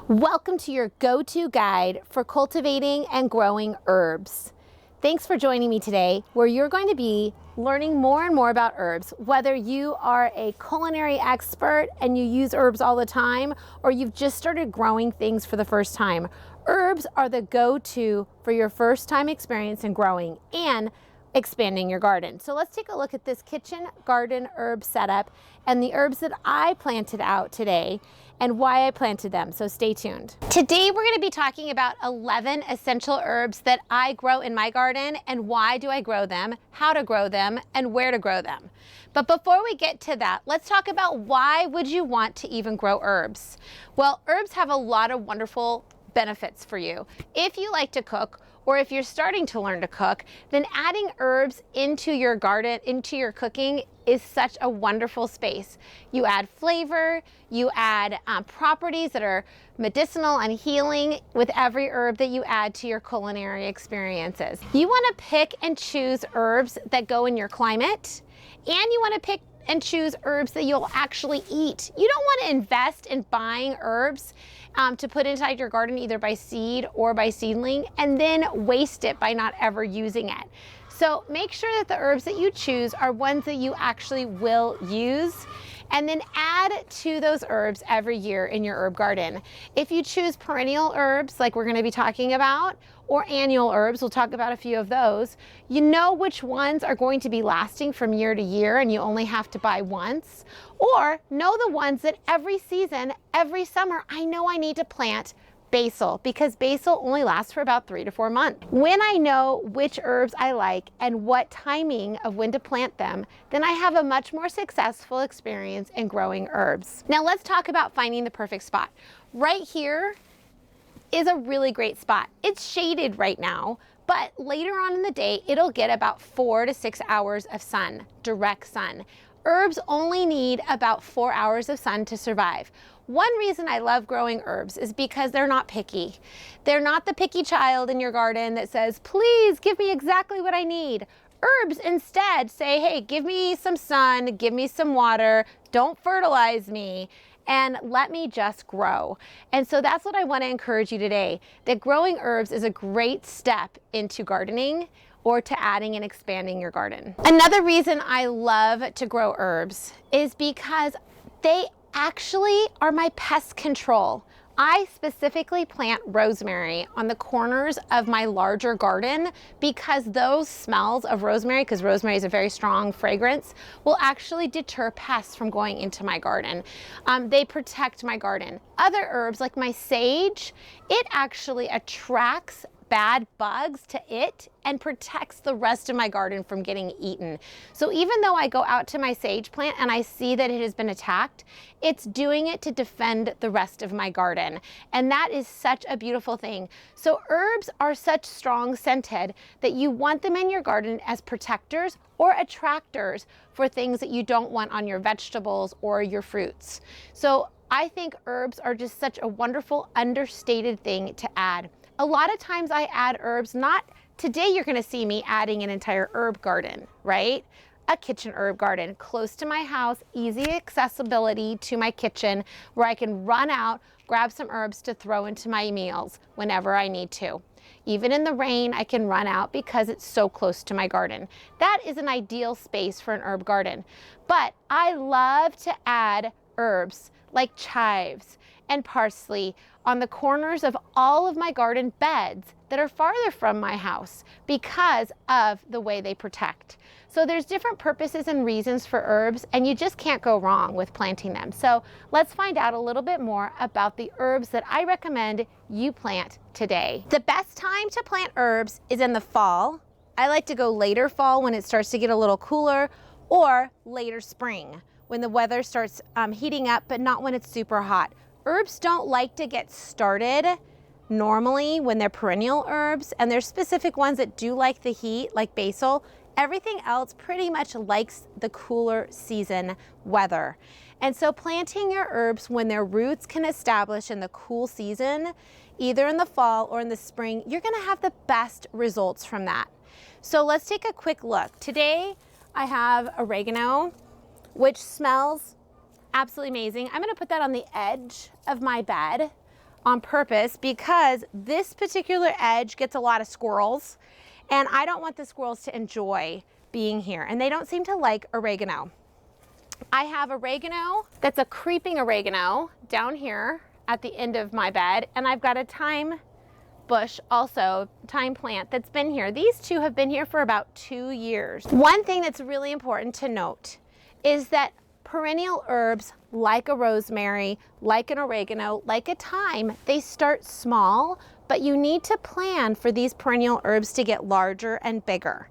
Welcome to your go-to guide for cultivating and growing herbs. Thanks for joining me today, where you're going to be learning more and more about herbs, whether you are a culinary expert and you use herbs all the time, or you've just started growing things for the first time. Herbs are the go-to for your first time experience in growing and expanding your garden. So let's take a look at this kitchen garden herb setup and the herbs that I planted out today and why I planted them, so stay tuned. Today we're gonna be talking about 11 essential herbs that I grow in my garden and why do I grow them, how to grow them, and where to grow them. But before we get to that, let's talk about why would you want to even grow herbs? Well, herbs have a lot of wonderful benefits for you. If you like to cook, or if you're starting to learn to cook, then adding herbs into your garden, into your cooking is such a wonderful space. You add flavor, you add properties that are medicinal and healing with every herb that you add to your culinary experiences. You wanna pick and choose herbs that go in your climate, and you wanna pick and choose herbs that you'll actually eat. You don't want to invest in buying herbs to put inside your garden either by seed or by seedling and then waste it by not ever using it. So make sure that the herbs that you choose are ones that you actually will use, and then add to those herbs every year in your herb garden. If you choose perennial herbs, like we're gonna be talking about, or annual herbs, we'll talk about a few of those, you know which ones are going to be lasting from year to year and you only have to buy once, or know the ones that every season, every summer, I know I need to plant basil, because basil only lasts for about 3 to 4 months. When I know which herbs I like and what timing of when to plant them, then I have a much more successful experience in growing herbs. Now let's talk about finding the perfect spot. Right here is a really great spot. It's shaded right now, but later on in the day, it'll get about 4 to 6 hours of sun, direct sun. Herbs only need about 4 hours of sun to survive. One reason I love growing herbs is because they're not picky. They're not the picky child in your garden that says, please give me exactly what I need. Herbs instead say, hey, give me some sun, give me some water, don't fertilize me, and let me just grow. And so that's what I want to encourage you today, that growing herbs is a great step into gardening or to adding and expanding your garden. Another reason I love to grow herbs is because they actually are my pest control. I specifically plant rosemary on the corners of my larger garden because those smells of rosemary, because rosemary is a very strong fragrance, will actually deter pests from going into my garden. They protect my garden. Other herbs like my sage, it actually attracts bad bugs to it and protects the rest of my garden from getting eaten. So even though I go out to my sage plant and I see that it has been attacked, it's doing it to defend the rest of my garden. And that is such a beautiful thing. So herbs are such strong scented that you want them in your garden as protectors or attractors for things that you don't want on your vegetables or your fruits. So I think herbs are just such a wonderful understated thing to add. A lot of times I add herbs, not today you're gonna see me adding an entire herb garden, right? A kitchen herb garden close to my house, easy accessibility to my kitchen where I can run out, grab some herbs to throw into my meals whenever I need to. Even in the rain, I can run out because it's so close to my garden. That is an ideal space for an herb garden. But I love to add herbs like chives and parsley on the corners of all of my garden beds that are farther from my house because of the way they protect. So there's different purposes and reasons for herbs, and you just can't go wrong with planting them. So let's find out a little bit more about the herbs that I recommend you plant today. The best time to plant herbs is in the fall. I like to go later fall when it starts to get a little cooler, or later spring when the weather starts heating up, but not when it's super hot. Herbs don't like to get started normally when they're perennial herbs, and there's specific ones that do like the heat, like basil. Everything else pretty much likes the cooler season weather. And so planting your herbs when their roots can establish in the cool season, either in the fall or in the spring, you're gonna have the best results from that. So let's take a quick look. Today I have oregano, which smells absolutely amazing. I'm gonna put that on the edge of my bed on purpose because this particular edge gets a lot of squirrels, and I don't want the squirrels to enjoy being here, and they don't seem to like oregano. I have oregano that's a creeping oregano down here at the end of my bed, and I've got a thyme bush, also thyme plant, that's been here. These two have been here for about 2 years. One thing that's really important to note is that perennial herbs like a rosemary, like an oregano, like a thyme, they start small, but you need to plan for these perennial herbs to get larger and bigger.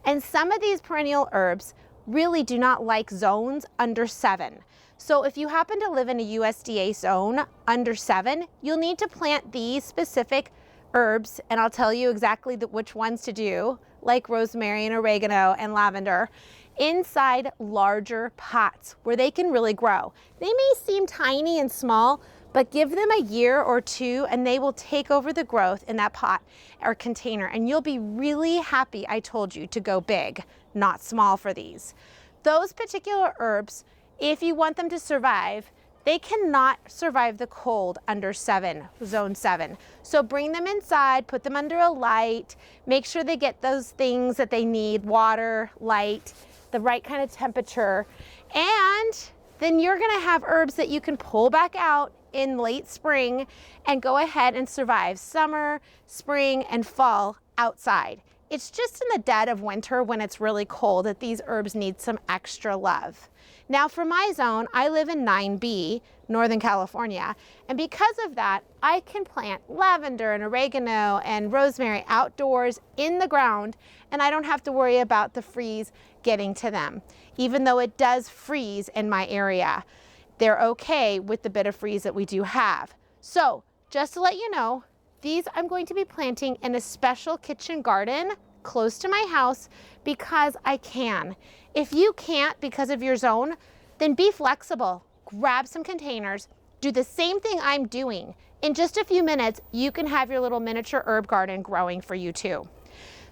And some of these perennial herbs really do not like zones under 7. So if you happen to live in a USDA zone under 7, you'll need to plant these specific herbs, and I'll tell you exactly which ones to do, like rosemary and oregano and lavender, inside larger pots where they can really grow. They may seem tiny and small, but give them a year or 2 and they will take over the growth in that pot or container, and you'll be really happy I told you to go big, not small for these. Those particular herbs, if you want them to survive, they cannot survive the cold under 7, zone 7. So bring them inside, put them under a light, make sure they get those things that they need, water, light, the right kind of temperature, and then you're gonna have herbs that you can pull back out in late spring and go ahead and survive summer, spring, and fall outside. It's just in the dead of winter when it's really cold that these herbs need some extra love. Now for my zone, I live in 9B, Northern California, and because of that, I can plant lavender and oregano and rosemary outdoors in the ground, and I don't have to worry about the freeze getting to them. Even though it does freeze in my area, they're okay with the bit of freeze that we do have. So just to let you know, these I'm going to be planting in a special kitchen garden close to my house because I can. If you can't because of your zone, then be flexible. Grab some containers, do the same thing I'm doing. In just a few minutes, you can have your little miniature herb garden growing for you too.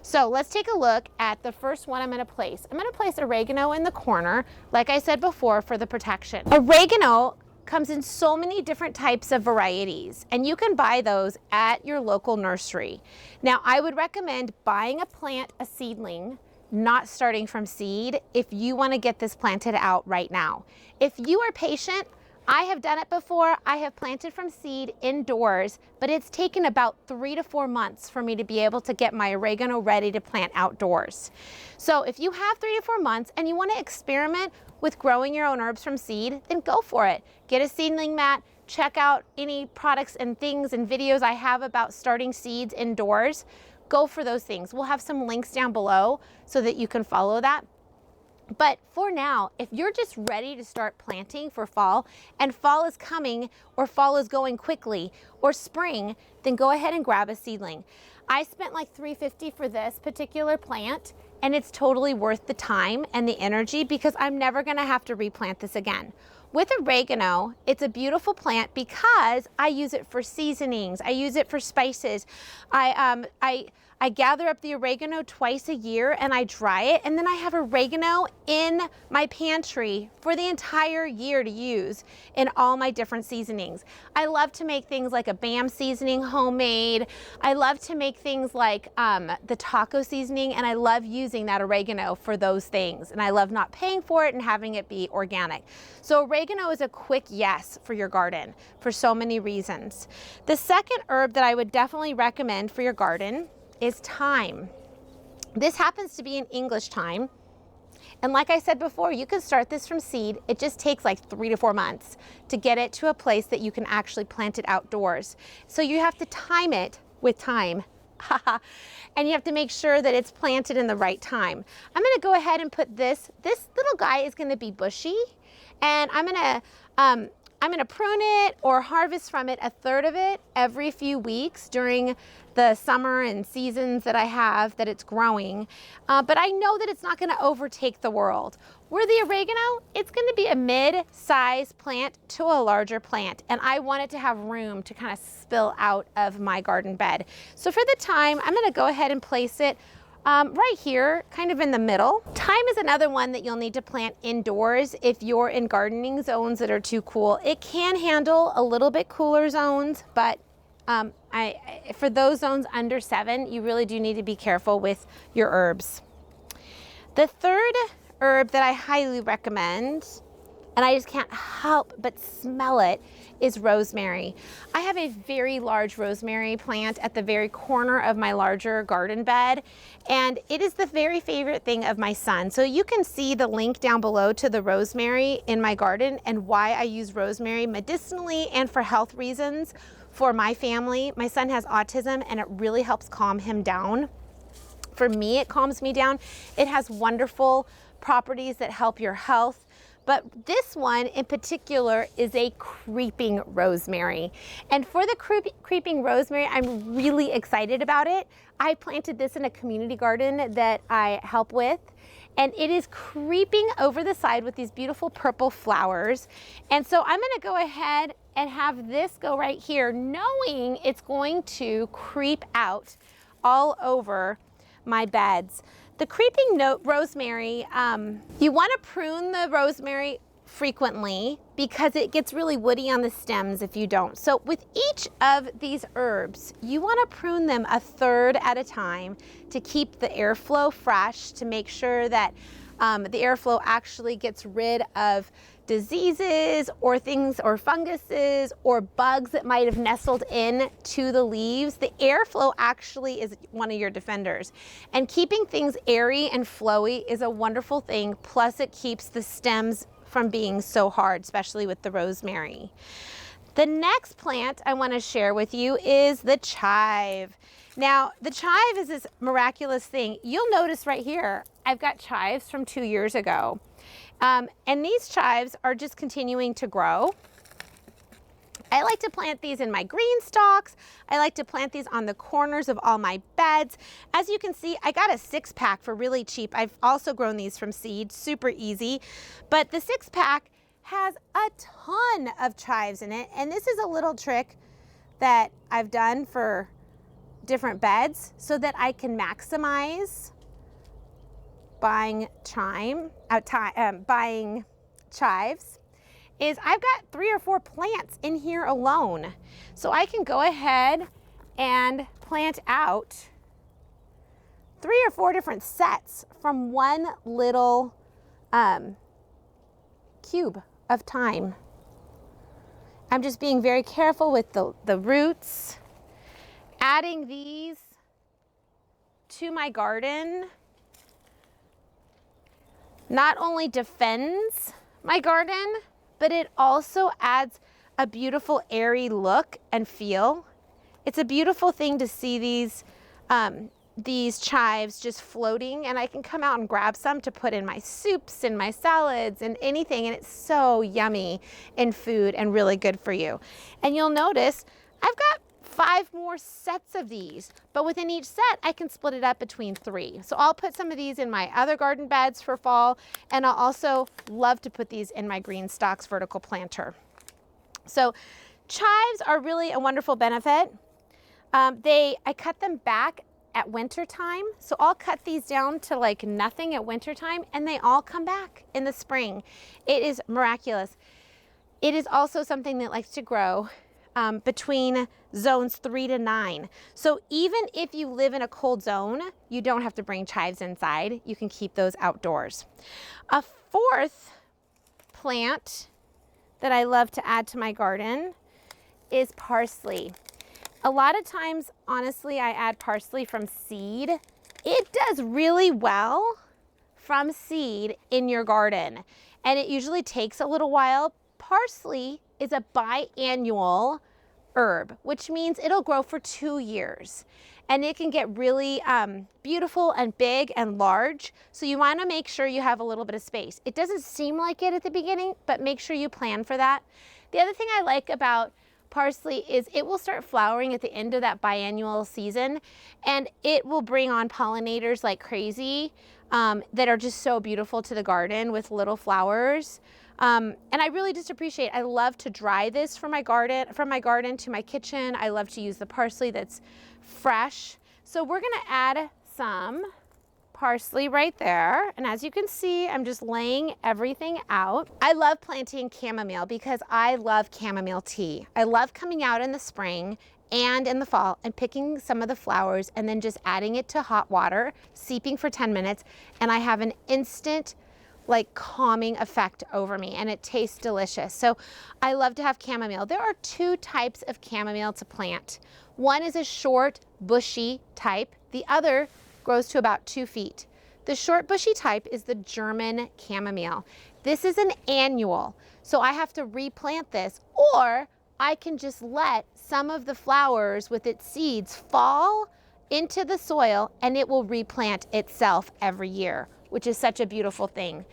So let's take a look at the first one I'm going to place. I'm going to place oregano in the corner, like I said before, for the protection. Oregano comes in so many different types of varieties, and you can buy those at your local nursery. Now, I would recommend buying a plant, a seedling, not starting from seed if you want to get this planted out right now. If you are patient, I have done it before. I have planted from seed indoors, but it's taken about 3 to 4 months for me to be able to get my oregano ready to plant outdoors. So if you have 3 to 4 months and you want to experiment with growing your own herbs from seed, then go for it. Get a seedling mat, check out any products and things and videos I have about starting seeds indoors. Go for those things. We'll have some links down below so that you can follow that. But for now, if you're just ready to start planting for fall, and fall is coming, or fall is going quickly, or spring, then go ahead and grab a seedling. I spent like $3.50 for this particular plant, and it's totally worth the time and the energy because I'm never gonna have to replant this again. With oregano, it's a beautiful plant because I use it for seasonings. I use it for spices. I gather up the oregano twice a year and I dry it, and then I have oregano in my pantry for the entire year to use in all my different seasonings. I love to make things like a Bam seasoning homemade. I love to make things like the taco seasoning, and I love using that oregano for those things. And I love not paying for it and having it be organic. So oregano is a quick yes for your garden for so many reasons. The second herb that I would definitely recommend for your garden is thyme. This happens to be an English thyme. And like I said before, you can start this from seed. It just takes like 3 to 4 months to get it to a place that you can actually plant it outdoors. So you have to time it with thyme. And you have to make sure that it's planted in the right time. I'm gonna go ahead and put this little guy is gonna be bushy, and I'm gonna prune it or harvest from it a third of it every few weeks during the summer and seasons that I have that it's growing. But I know that it's not gonna overtake the world. Where the oregano, it's gonna be a mid-size plant to a larger plant, and I want it to have room to kind of spill out of my garden bed. So for the thyme, I'm gonna go ahead and place it right here, kind of in the middle. Thyme is another one that you'll need to plant indoors if you're in gardening zones that are too cool. It can handle a little bit cooler zones, but For those zones under 7, you really do need to be careful with your herbs. The third herb that I highly recommend, and I just can't help but smell it, is rosemary. I have a very large rosemary plant at the very corner of my larger garden bed, and it is the very favorite thing of my son. So you can see the link down below to the rosemary in my garden and why I use rosemary medicinally and for health reasons for my family. My son has autism and it really helps calm him down. For me, it calms me down. It has wonderful properties that help your health. But this one in particular is a creeping rosemary. And for the creeping rosemary, I'm really excited about it. I planted this in a community garden that I help with, and it is creeping over the side with these beautiful purple flowers. And so I'm gonna go ahead and have this go right here, knowing it's going to creep out all over my beds. The creeping rosemary, you want to prune the rosemary frequently because it gets really woody on the stems if you don't. So with each of these herbs, you want to prune them a third at a time to keep the airflow fresh, to make sure that the airflow actually gets rid of diseases or things or funguses or bugs that might have nestled in to the leaves. The airflow actually is one of your defenders, and keeping things airy and flowy is a wonderful thing. Plus it keeps the stems from being so hard, especially with the rosemary. The next plant I want to share with you is the chive. Now, the chive is this miraculous thing. You'll notice right here, I've got chives from 2 years ago. And these chives are just continuing to grow. I like to plant these in my green stalks. I like to plant these on the corners of all my beds. As you can see, I got a 6-pack for really cheap. I've also grown these from seed, super easy. But the 6-pack has a ton of chives in it. And this is a little trick that I've done for different beds so that I can maximize buying chives. Is I've got 3 or 4 plants in here alone. So I can go ahead and plant out 3 or 4 different sets from one little cube of thyme. I'm just being very careful with the roots. Adding these to my garden not only defends my garden, but it also adds a beautiful airy look and feel. It's a beautiful thing to see these chives just floating, and I can come out and grab some to put in my soups and my salads and anything, and it's so yummy in food and really good for you. And you'll notice I've got 5 more sets of these, but within each set I can split it up between 3. So I'll put some of these in my other garden beds for fall, and I'll also love to put these in my green stalks vertical planter. So chives are really a wonderful benefit. I cut them back at winter time, so I'll cut these down to like nothing at winter time, and they all come back in the spring. It is miraculous. It is also something that likes to grow between zones 3 to 9. So even if you live in a cold zone, you don't have to bring chives inside. You can keep those outdoors. A 4th plant that I love to add to my garden is parsley. A lot of times, honestly, I add parsley from seed. It does really well from seed in your garden, and it usually takes a little while. Parsley is a biannual herb, which means it'll grow for 2 years, and it can get really beautiful and big and large. So you want to make sure you have a little bit of space. It doesn't seem like it at the beginning, but make sure you plan for that. The other thing I like about parsley is it will start flowering at the end of that biannual season, and it will bring on pollinators like crazy that are just so beautiful to the garden with little flowers. And I really just appreciate, I love to dry this from my garden to my kitchen. I love to use the parsley that's fresh. So we're gonna add some parsley right there. And as you can see, I'm just laying everything out. I love planting chamomile because I love chamomile tea. I love coming out in the spring and in the fall, and picking some of the flowers and then just adding it to hot water, steeping for 10 minutes, and I have an instant like calming effect over me, and it tastes delicious. So I love to have chamomile. There are two types of chamomile to plant. One is a short, bushy type. The other grows to about 2 feet. The short, bushy type is the German chamomile. This is an annual, so I have to replant this, or I can just let some of the flowers with its seeds fall into the soil and it will replant itself every year, which is such a beautiful thing.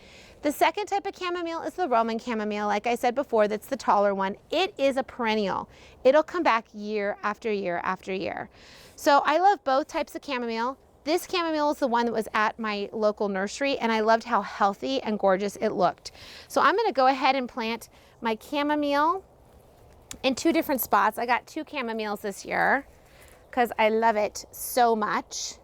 The second type of chamomile is the Roman chamomile. Like I said before, that's the taller one. It is a perennial. It'll come back year after year after year. So I love both types of chamomile. This chamomile is the one that was at my local nursery, and I loved how healthy and gorgeous it looked. So I'm gonna go ahead and plant my chamomile in 2 different spots. I got 2 chamomiles this year because I love it so much.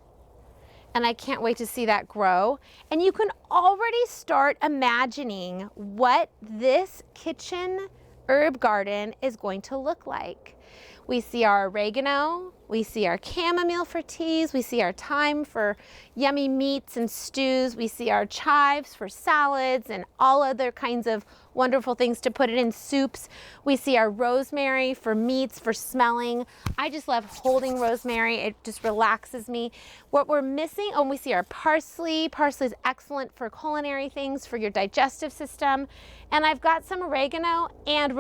And I can't wait to see that grow. And you can already start imagining what this kitchen herb garden is going to look like. We see our oregano, we see our chamomile for teas, we see our thyme for yummy meats and stews, we see our chives for salads and all other kinds of wonderful things to put it in soups. We see our rosemary for meats, for smelling. I just love holding rosemary. It just relaxes me. What we're missing, oh, we see our parsley. Parsley is excellent for culinary things, for your digestive system. And I've got some oregano and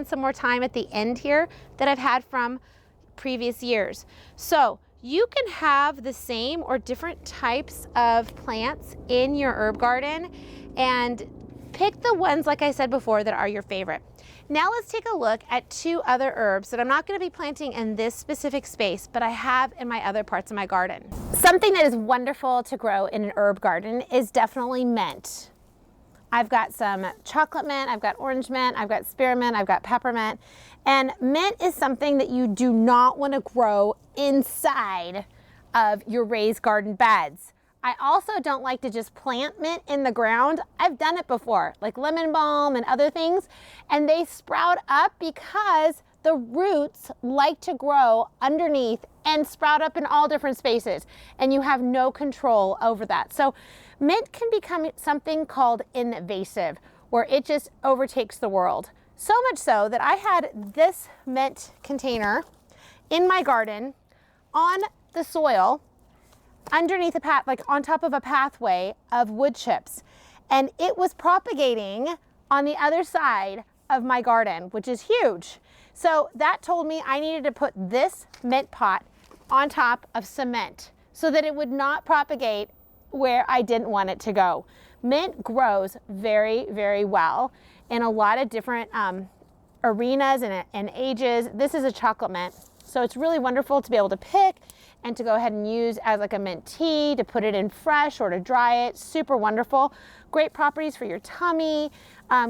some more thyme at the end here that I've had from previous years. So you can have the same or different types of plants in your herb garden and pick the ones, like I said before, that are your favorite. Now let's take a look at 2 other herbs that I'm not going to be planting in this specific space, but I have in my other parts of my garden. Something that is wonderful to grow in an herb garden is definitely mint. I've got some chocolate mint, I've got orange mint, I've got spearmint, I've got peppermint. And mint is something that you do not want to grow inside of your raised garden beds. I also don't like to just plant mint in the ground. I've done it before, like lemon balm and other things, and they sprout up because the roots like to grow underneath and sprout up in all different spaces, and you have no control over that. So mint can become something called invasive, where it just overtakes the world. So much so that I had this mint container in my garden on the soil underneath a path, like on top of a pathway of wood chips. And it was propagating on the other side of my garden, which is huge. So that told me I needed to put this mint pot on top of cement so that it would not propagate where I didn't want it to go. Mint grows very, very well in a lot of different arenas and ages. This is a chocolate mint, so it's really wonderful to be able to pick and to go ahead and use as like a mint tea, to put it in fresh or to dry it. Super wonderful. Great properties for your tummy,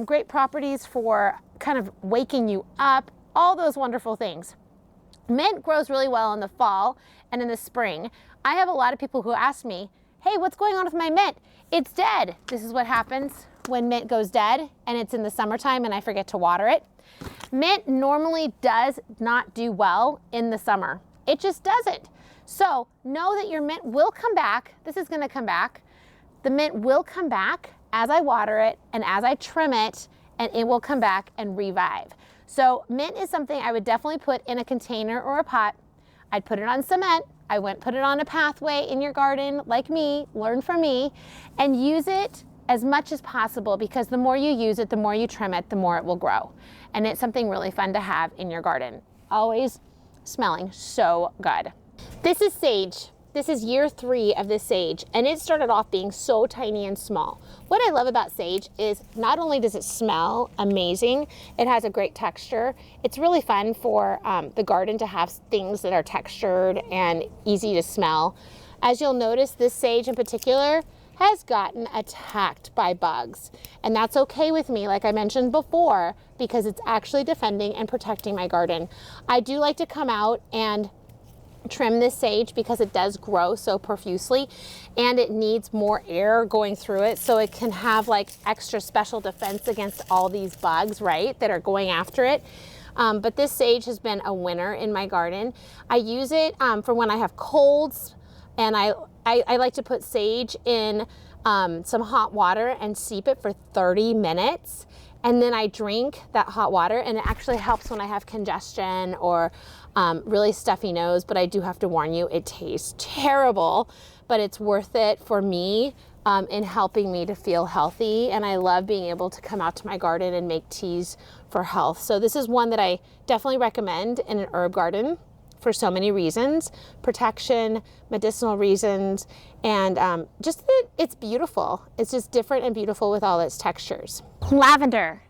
great properties for kind of waking you up, all those wonderful things. Mint grows really well in the fall and in the spring. I have a lot of people who ask me, hey, what's going on with my mint? It's dead. This is what happens when mint goes dead and it's in the summertime and I forget to water it. Mint normally does not do well in the summer. It just doesn't. So know that your mint will come back. This is gonna come back. The mint will come back as I water it and as I trim it, and it will come back and revive. So mint is something I would definitely put in a container or a pot. I'd put it on cement. I wouldn't put it on a pathway in your garden like me, learn from me, and use it as much as possible, because the more you use it, the more you trim it, the more it will grow. And it's something really fun to have in your garden. Always smelling so good. This is sage. This is year 3 of this sage, and it started off being so tiny and small. What I love about sage is not only does it smell amazing, it has a great texture. It's really fun for the garden to have things that are textured and easy to smell. As you'll notice, this sage in particular has gotten attacked by bugs, and that's okay with me, like I mentioned before, because it's actually defending and protecting my garden. I do like to come out and trim this sage because it does grow so profusely and it needs more air going through it, so it can have like extra special defense against all these bugs, right, that are going after it. but this sage has been a winner in my garden. I use it for when I have colds, and I like to put sage in some hot water and steep it for 30 minutes. And then I drink that hot water, and it actually helps when I have congestion or really stuffy nose. But I do have to warn you, it tastes terrible, but it's worth it for me in helping me to feel healthy. And I love being able to come out to my garden and make teas for health. So this is one that I definitely recommend in an herb garden for so many reasons: protection, medicinal reasons, and just that it's beautiful. It's just different and beautiful with all its textures. Lavender.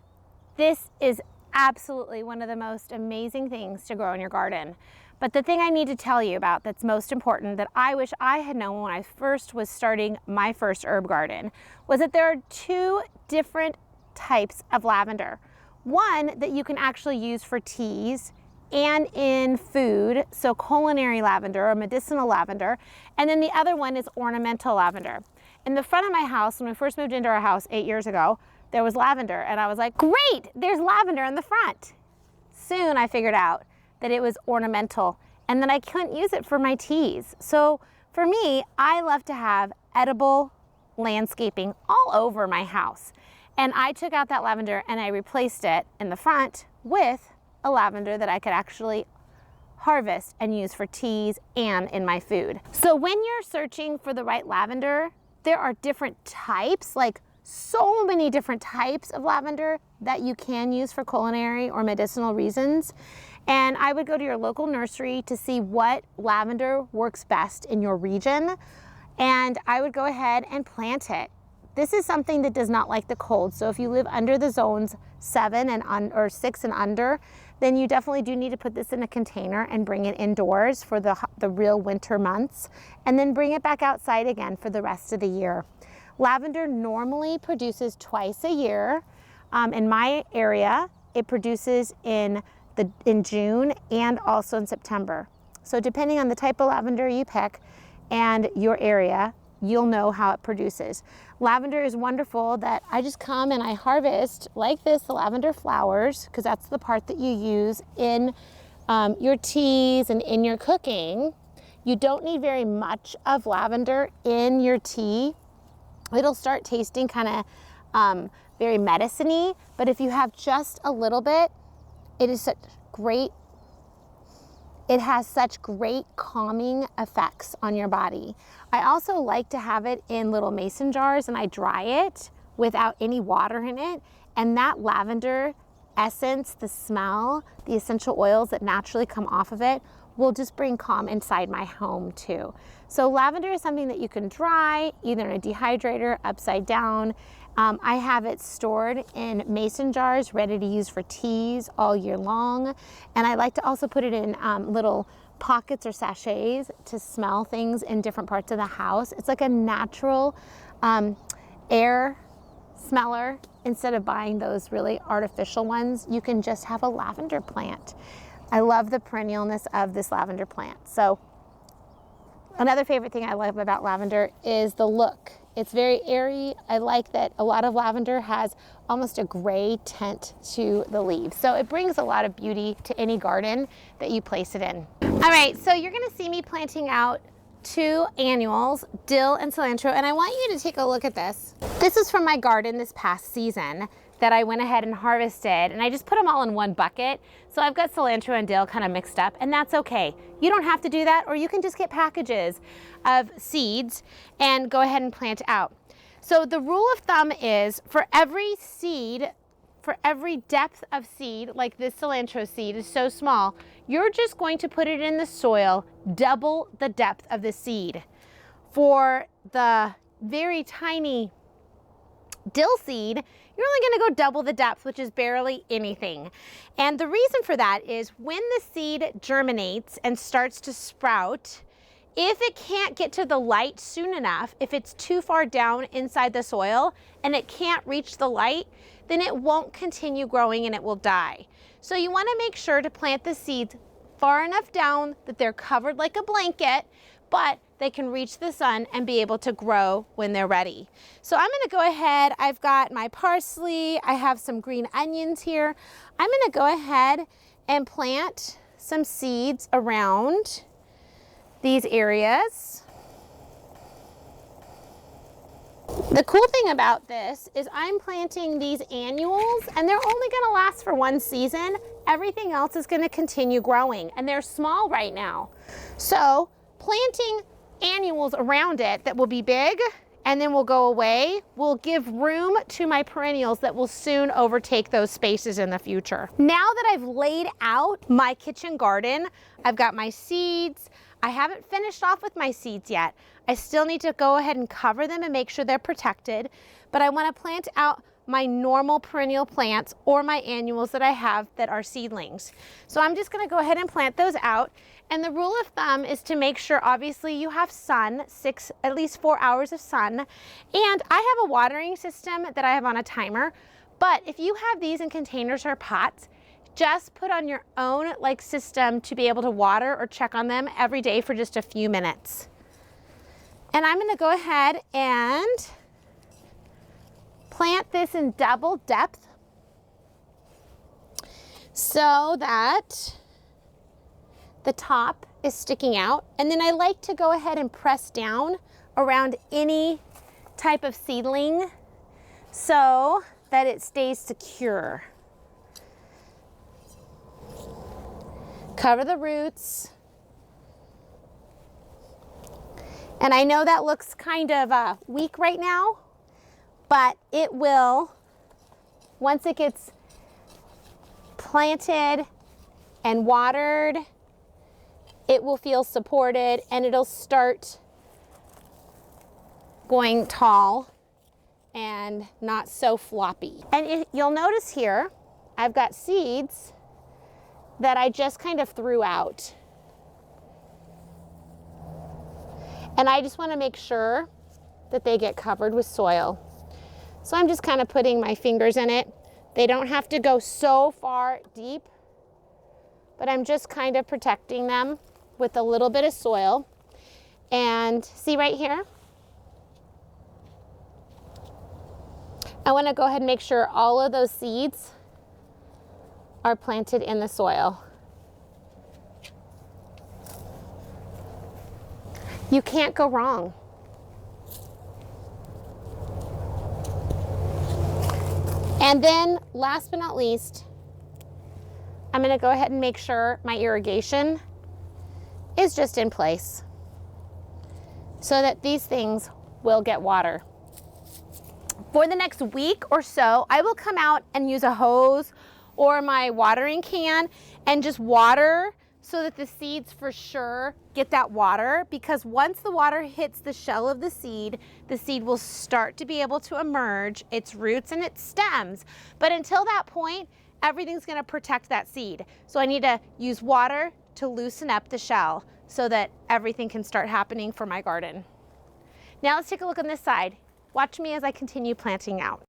This is absolutely one of the most amazing things to grow in your garden. But the thing I need to tell you about that's most important, that I wish I had known when I first was starting my first herb garden, was that there are two different types of lavender. One that you can actually use for teas and in food, so culinary lavender or medicinal lavender, and then the other one is ornamental lavender. In the front of my house, when we first moved into our house 8 years ago, there was lavender, and I was like, great, there's lavender in the front. Soon I figured out that it was ornamental and that I couldn't use it for my teas. So for me, I love to have edible landscaping all over my house. And I took out that lavender and I replaced it in the front with a lavender that I could actually harvest and use for teas and in my food. So when you're searching for the right lavender, there are different types, like so many different types of lavender that you can use for culinary or medicinal reasons. And I would go to your local nursery to see what lavender works best in your region. And I would go ahead and plant it. This is something that does not like the cold. So if you live under the zones 7 and or 6 and under, then you definitely do need to put this in a container and bring it indoors for the real winter months, and then bring it back outside again for the rest of the year. Lavender normally produces twice a year. In my area, it produces in June and also in September. So depending on the type of lavender you pick and your area, you'll know how it produces. Lavender is wonderful that I just come and I harvest like this, the lavender flowers, because that's the part that you use in your teas and in your cooking. You don't need very much of lavender in your tea. It'll start tasting kind of very medicine-y, but if you have just a little bit, it has such great calming effects on your body. I also like to have it in little mason jars, and I dry it without any water in it. And that lavender essence, the smell, the essential oils that naturally come off of it will just bring calm inside my home too. So lavender is something that you can dry, either in a dehydrator, upside down. I have it stored in mason jars, ready to use for teas all year long. And I like to also put it in little pockets or sachets to smell things in different parts of the house. It's like a natural air smeller. Instead of buying those really artificial ones, you can just have a lavender plant. I love the perennialness of this lavender plant. So another favorite thing I love about lavender is the look. It's very airy. I like that a lot of lavender has almost a gray tint to the leaves. So it brings a lot of beauty to any garden that you place it in. All right, so you're gonna see me planting out 2 annuals, Dill and Cilantro, and I want you to take a look at this. This is from my garden this past season that I went ahead and harvested, and I just put them all in one bucket. So I've got cilantro and dill kind of mixed up, and that's okay. You don't have to do that, or you can just get packages of seeds and go ahead and plant out. So the rule of thumb is for every seed, for every depth of seed, like this cilantro seed is so small, you're just going to put it in the soil, double the depth of the seed. For the very tiny dill seed, you're only going to go double the depth, which is barely anything. And the reason for that is when the seed germinates and starts to sprout, if it can't get to the light soon enough, if it's too far down inside the soil and it can't reach the light, then it won't continue growing and it will die. So you want to make sure to plant the seeds far enough down that they're covered like a blanket, but they can reach the sun and be able to grow when they're ready. So I'm gonna go ahead, I've got my parsley, I have some green onions here. I'm gonna go ahead and plant some seeds around these areas. The cool thing about this is I'm planting these annuals and they're only gonna last for one season. Everything else is gonna continue growing and they're small right now. So planting annuals around it that will be big and then will go away will give room to my perennials that will soon overtake those spaces in the future. Now that I've laid out my kitchen garden, I've got my seeds. I haven't finished off with my seeds yet. I still need to go ahead and cover them and make sure they're protected, but I want to plant out my normal perennial plants or my annuals that I have that are seedlings. So I'm just going to go ahead and plant those out. And the rule of thumb is to make sure obviously you have sun, at least 4 hours of sun. And I have a watering system that I have on a timer, but if you have these in containers or pots, just put on your own system to be able to water or check on them every day for just a few minutes. And I'm going to go ahead and plant this in double depth so that the top is sticking out. And then I like to go ahead and press down around any type of seedling so that it stays secure. Cover the roots. And I know that looks kind of weak right now, but it will, once it gets planted and watered, it will feel supported and it'll start going tall and not so floppy. And you'll notice here, I've got seeds that I just kind of threw out. And I just want to make sure that they get covered with soil. So I'm just kind of putting my fingers in it. They don't have to go so far deep, but I'm just kind of protecting them with a little bit of soil. And see right here? I want to go ahead and make sure all of those seeds are planted in the soil. You can't go wrong. And then last but not least, I'm going to go ahead and make sure my irrigation is just in place so that these things will get water. For the next week or so, I will come out and use a hose or my watering can and just water so that the seeds for sure get that water, because once the water hits the shell of the seed will start to be able to emerge its roots and its stems. But until that point, everything's gonna protect that seed. So I need to use water to loosen up the shell so that everything can start happening for my garden. Now let's take a look on this side. Watch me as I continue planting out.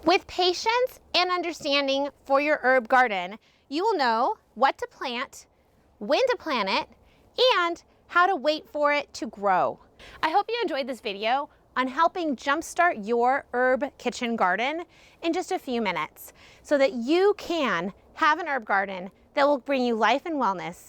With patience and understanding for your herb garden, you will know what to plant, when to plant it, and how to wait for it to grow. I hope you enjoyed this video on helping jumpstart your herb kitchen garden in just a few minutes so that you can have an herb garden that will bring you life and wellness